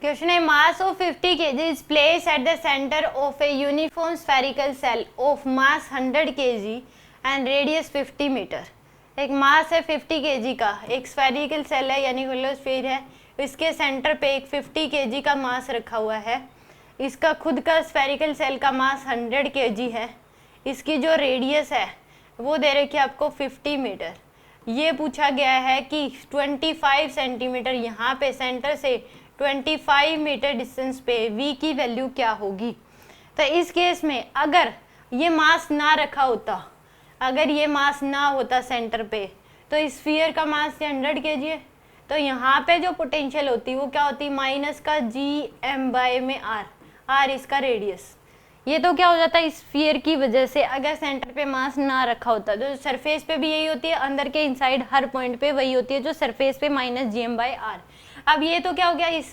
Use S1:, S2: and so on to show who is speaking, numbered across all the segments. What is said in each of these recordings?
S1: Question है mass of 50 kg is place at the centre of a uniform spherical shell of mass 100 kg and radius 50 metre. एक mass है 50 kg का, एक spherical shell है यानी होलोस्फीयर है, इसके सेंटर पे एक 50 kg का मास रखा हुआ है। इसका खुद का स्फेरिकल सेल का मास 100 kg है। इसकी जो रेडियस है वो दे रखी है आपको 50 मीटर। ये पूछा गया है कि 25 सेंटीमीटर यहाँ पे सेंटर से 25 मीटर डिस्टेंस पे v की वैल्यू क्या होगी। तो इस केस में अगर ये मास ना रखा होता, अगर ये मास ना होता सेंटर पे, तो इस स्फीयर का मास 100 kg है, तो यहाँ पे जो पोटेंशियल होती वो क्या होती, माइनस का gm में r इसका रेडियस। ये तो क्या हो जाता है, इस स्फीयर की वजह से अगर सेंटर पे मास ना रखा होता तो सरफेस पे भी यही होती है, अंदर के इनसाइड हर पॉइंट पे वही होती है जो सरफेस पे माइनस gm/r। अब ये तो क्या हो गया, इस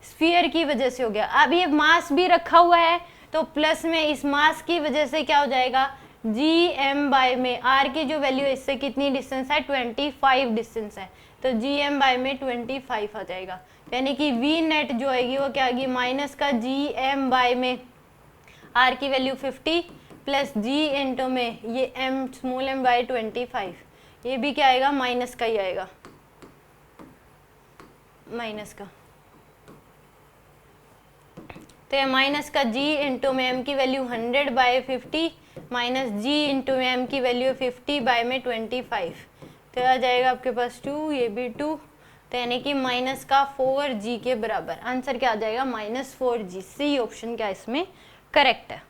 S1: स्फीयर की वजह से हो गया। अब ये मास भी रखा हुआ है तो प्लस में इस मास की वजह से क्या हो जाएगा, gm/r की जो वैल्यू है इससे कितनी डिस्टेंस है, 25 डिस्टेंस है, तो gm/में 25 आ जाएगा। यानी कि v नेट जो आएगी वो क्या आएगी, माइनस का gm/में r की वैल्यू 50 प्लस g इंटू में ये m स्मॉल m/25, ये भी क्या आएगा, माइनस का ही आएगा, माइनस का। तो ये माइनस का g इंटू में m की वैल्यू 100/50 माइनस g इंटू में m की वैल्यू 50/25, तो आ जाएगा आपके पास 2, ये भी 2, तो यानी कि माइनस का 4g के बराबर। आंसर क्या आ जाएगा, -4g। सी ऑप्शन क्या इसमें करेक्ट है।